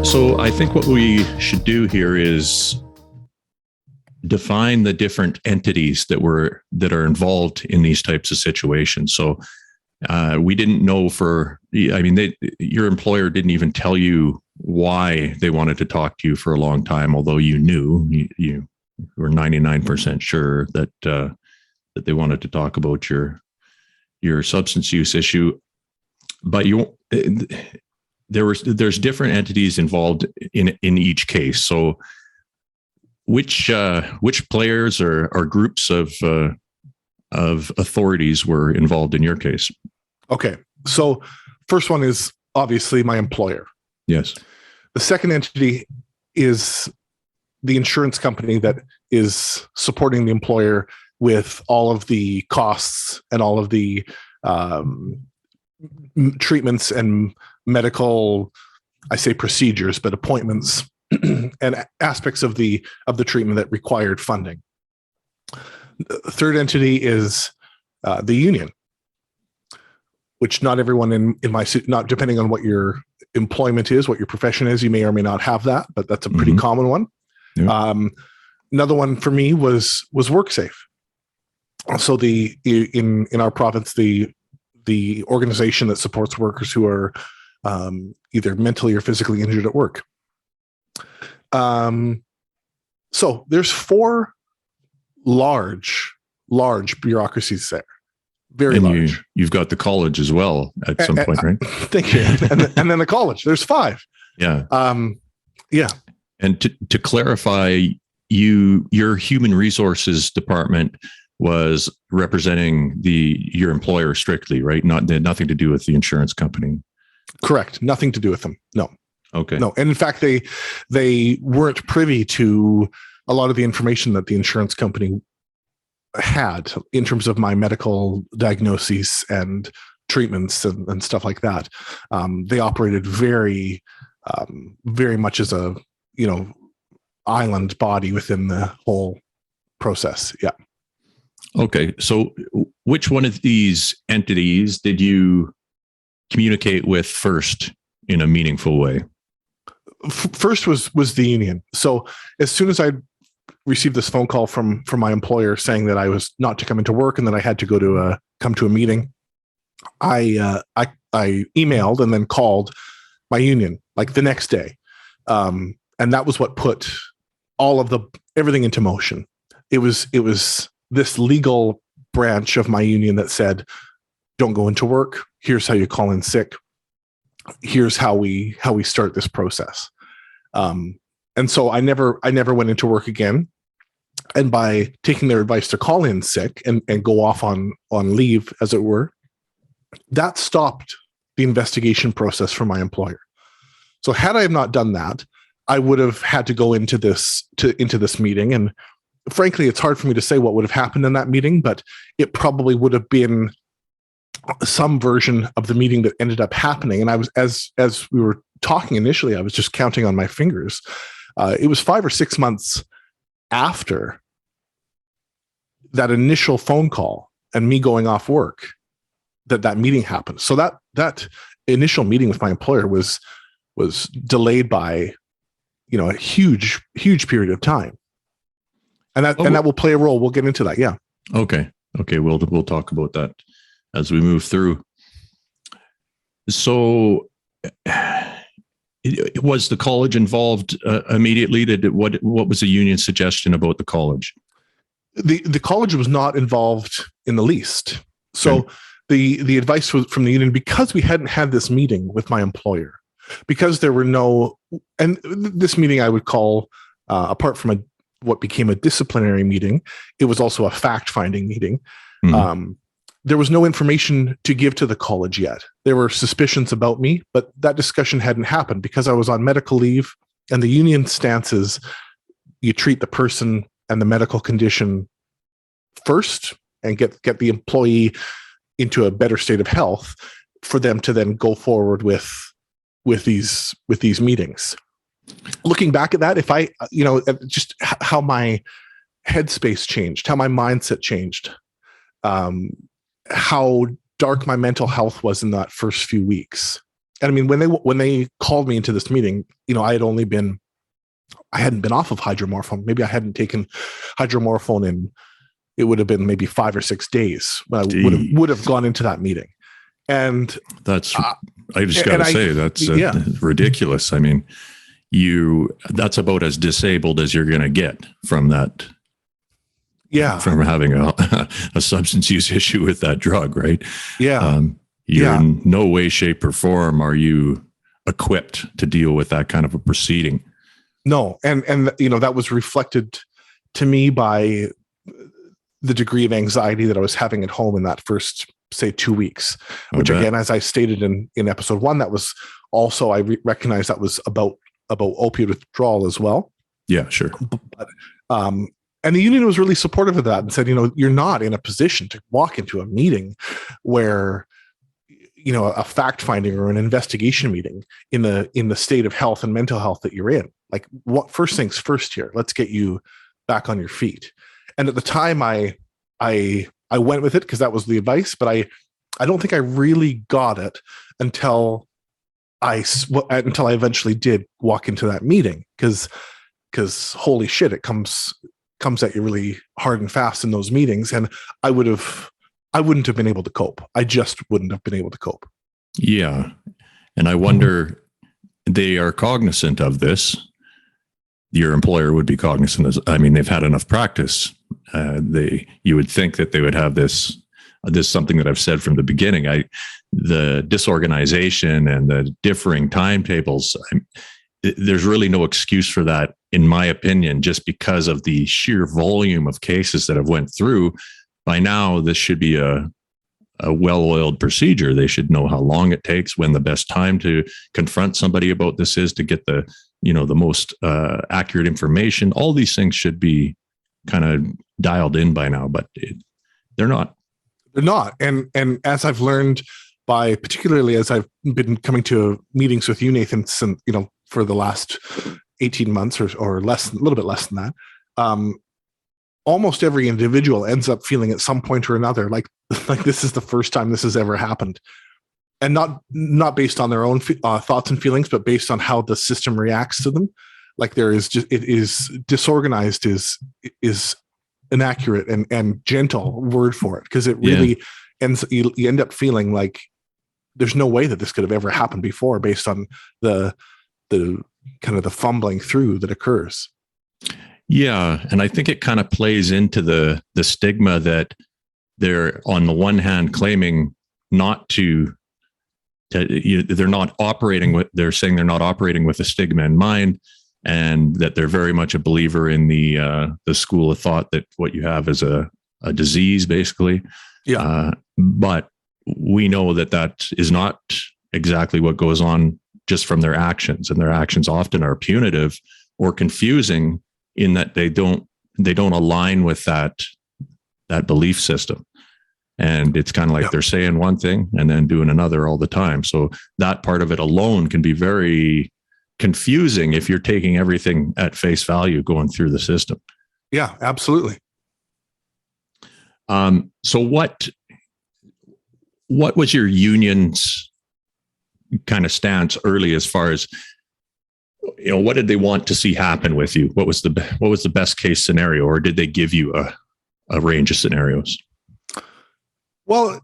So I think what we should do here is define the different entities that are involved in these types of situations. So we didn't know your employer didn't even tell you why they wanted to talk to you for a long time, although you knew, you were 99% sure that they wanted to talk about your substance use issue. But there's different entities involved in each case. So which players or groups of authorities were involved in your case? Okay. So first one is obviously my employer. Yes. The second entity is the insurance company that is supporting the employer with all of the costs and all of the treatments and medical, I say procedures, but appointments and aspects of the treatment that required funding. The third entity is the union, which not everyone in my suit, not depending on what your employment is, what your profession is, you may or may not have that, but that's a pretty common one. Yeah. Another one for me was WorkSafe. So in our province, the organization that supports workers who are either mentally or physically injured at work. So there's 4 large bureaucracies there. Very large. You've got the college as well at some point, right? Thank you. And then the college. There's 5. Yeah. Yeah. And to clarify, your human resources department was representing your employer strictly, right? Nothing to do with the insurance company. Correct. Nothing to do with them. No. Okay. No. And in fact, they weren't privy to a lot of the information that the insurance company had in terms of my medical diagnoses and treatments and stuff like that. They operated very much as a, island body within the whole process. Yeah. Okay. So which one of these entities did you communicate with first in a meaningful way? First was the union. So as soon as I received this phone call from my employer saying that I was not to come into work and that I had to come to a meeting, I emailed and then called my union like the next day. And that was what put everything into motion. It was this legal branch of my union that said, don't go into work. Here's how you call in sick. Here's how we start this process. And so I never went into work again. And by taking their advice to call in sick and go off on leave, as it were, that stopped the investigation process for my employer. So had I not done that, I would have had to go into this meeting. And frankly, it's hard for me to say what would have happened in that meeting, but it probably would have been some version of the meeting that ended up happening. And I was, as we were talking initially, I was just counting on my fingers. It was 5 or 6 months after that initial phone call and me going off work that meeting happened. So that initial meeting with my employer was delayed by, a huge period of time. And that will play a role. We'll get into that. Yeah. Okay. We'll talk about that as we move through. So was the college involved immediately? What was the union's suggestion about the college? The college was not involved in the least. So okay. The advice was from the union, because we hadn't had this meeting with my employer, because there were and this meeting I would call, apart from what became a disciplinary meeting, it was also a fact-finding meeting. Mm-hmm. There was no information to give to the college yet. There were suspicions about me, but that discussion hadn't happened because I was on medical leave, and the union stance is you treat the person and the medical condition first and get the employee into a better state of health for them to then go forward with these meetings. Looking back at that, if I, just how my headspace changed, how my mindset changed, how dark my mental health was in that first few weeks. And I mean, when they called me into this meeting, I hadn't been off of hydromorphone. Maybe I hadn't taken hydromorphone in, it would have been maybe 5 or 6 days when I would have gone into that meeting. And that's, I just got to say, that's ridiculous. I mean, that's about as disabled as you're going to get from that. Yeah. From having a substance use issue with that drug, right? Yeah. You're in no way, shape, or form are you equipped to deal with that kind of a proceeding. No. And that was reflected to me by the degree of anxiety that I was having at home in that first, say, 2 weeks, which again, as I stated in episode 1, that was also, I recognized that was about opioid withdrawal as well. Yeah, sure. But, and the union was really supportive of that and said, you're not in a position to walk into a meeting where, a fact finding or an investigation meeting in the state of health and mental health that you're in. Like, what first things first here, let's get you back on your feet. And at the time I went with it because that was the advice, but I don't think I really got it until I eventually did walk into that meeting because holy shit, it comes at you really hard and fast in those meetings. And I wouldn't have been able to cope. I just wouldn't have been able to cope. Yeah. And I wonder, they are cognizant of this. Your employer would be cognizant. They've had enough practice. You would think that they would have this is something that I've said from the beginning. The disorganization and the differing timetables, there's really no excuse for that, in my opinion, just because of the sheer volume of cases that have went through. By now, this should be a well-oiled procedure. They should know how long it takes, when the best time to confront somebody about this is, to get the most accurate information. All these things should be kind of dialed in by now, but they're not. They're not. And as I've learned, particularly as I've been coming to meetings with you, Nathan, for the last 18 months or less, a little bit less than that, almost every individual ends up feeling at some point or another like this is the first time this has ever happened, and not based on their own thoughts and feelings, but based on how the system reacts to them. Like it is disorganized is inaccurate and gentle word for it, because it really you end up feeling like there's no way that this could have ever happened before, based on the kind of the fumbling through that occurs. Yeah. And I think it kind of plays into the stigma that they're, on the one hand, claiming not to they're not operating with, they're saying they're not operating with a stigma in mind, and that they're very much a believer in the school of thought that what you have is a disease, basically. Yeah. But we know that is not exactly what goes on, just from their actions, and their actions often are punitive or confusing, in that they don't align with that belief system. And it's kind of like they're saying one thing and then doing another all the time. So that part of it alone can be very confusing if you're taking everything at face value going through the system. Yeah, absolutely. So what was your union's kind of stance early, as far as, what did they want to see happen with you? What was the best case scenario, or did they give you a range of scenarios? Well,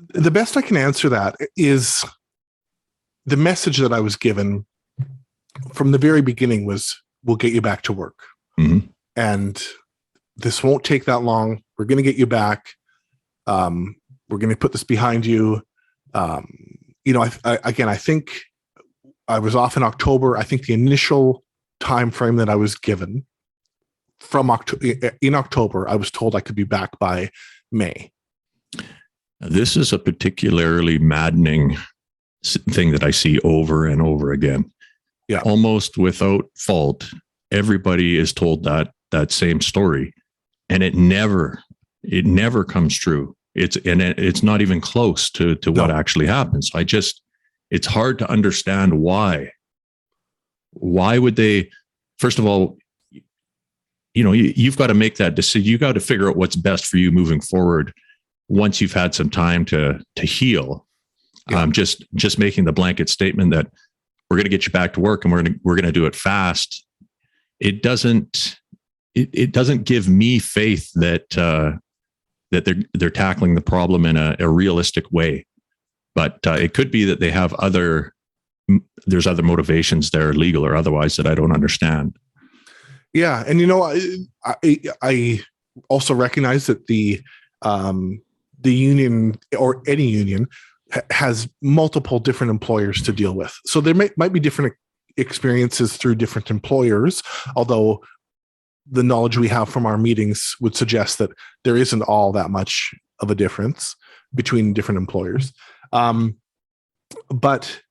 the best I can answer that is the message that I was given from the very beginning was, we'll get you back to work. Mm-hmm. And this won't take that long. We're going to get you back. We're going to put this behind you. I think I was off in October. I think the initial time frame that I was given in October, I was told I could be back by May. This is a particularly maddening thing that I see over and over again. Yeah. Almost without fault, everybody is told that same story, and it never comes true. It's not even close to what actually happens. It's hard to understand why. Why would they? First of all, you've got to make that decision. You got to figure out what's best for you moving forward. once you've had some time to heal, just making the blanket statement that we're going to get you back to work and we're going to do it fast. It doesn't give me faith that that they're tackling the problem in a realistic way. But it could be that they have there's other motivations there, legal or otherwise, that I don't understand. Yeah, and I also recognize that the union, or any union, has multiple different employers to deal with. So there might be different experiences through different employers, although the knowledge we have from our meetings would suggest that there isn't all that much of a difference between different employers. But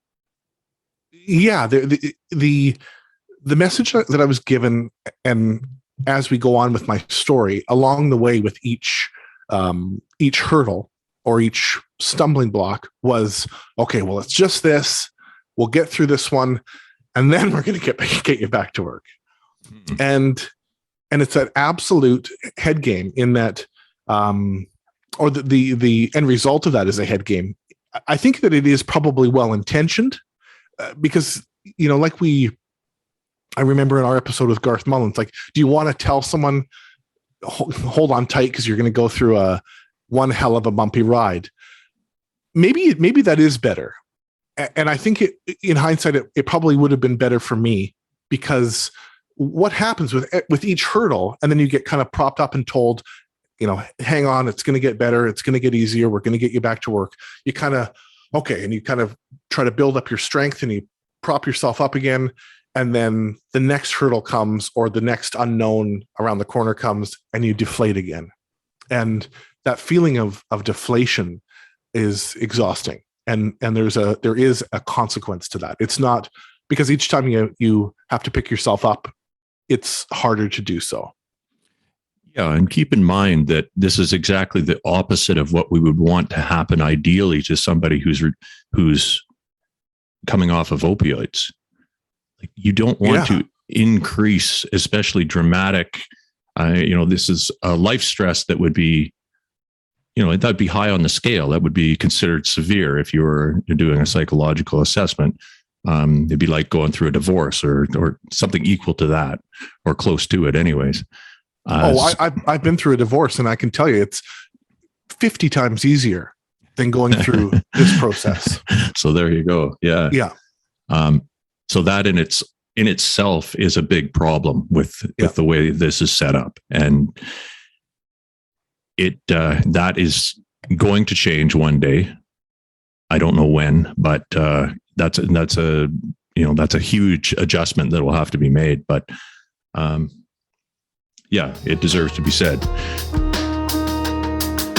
yeah, the message that I was given, and as we go on with my story, along the way with each hurdle or each stumbling block was, okay, well, it's just this. We'll get through this one, and then we're going to get you back to work. Mm-hmm. And it's an absolute head game in that, or the end result of that is a head game. I think that it is probably well-intentioned, because, I remember in our episode with Garth Mullins, like, do you want to tell someone, hold on tight because you're going to go through one hell of a bumpy ride? Maybe that is better. And I think in hindsight, it probably would have been better for me, because what happens with each hurdle, and then you get kind of propped up and told, hang on, it's going to get better. It's going to get easier. We're going to get you back to work. You kind of, okay. And you kind of try to build up your strength and you prop yourself up again. And then the next hurdle comes, or the next unknown around the corner comes, and you deflate again. And that feeling of deflation is exhausting. And there is a consequence to that. It's not because each time you have to pick yourself up, it's harder to do so. Yeah, and keep in mind that this is exactly the opposite of what we would want to happen ideally to somebody who's coming off of opioids. Like, you don't want to increase, especially dramatic. This is a life stress that would be, that'd be high on the scale. That would be considered severe if you're doing a psychological assessment. It'd be like going through a divorce or something equal to that, or close to it anyways. I've been through a divorce, and I can tell you it's 50 times easier than going through this process. So there you go. Yeah. Yeah. So that in itself is a big problem with the way this is set up. And that is going to change one day. I don't know when, but that's a huge adjustment that will have to be made. But it deserves to be said.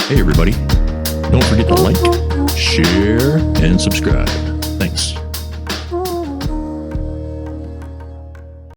Hey, everybody. Don't forget to like, share, and subscribe. Thanks.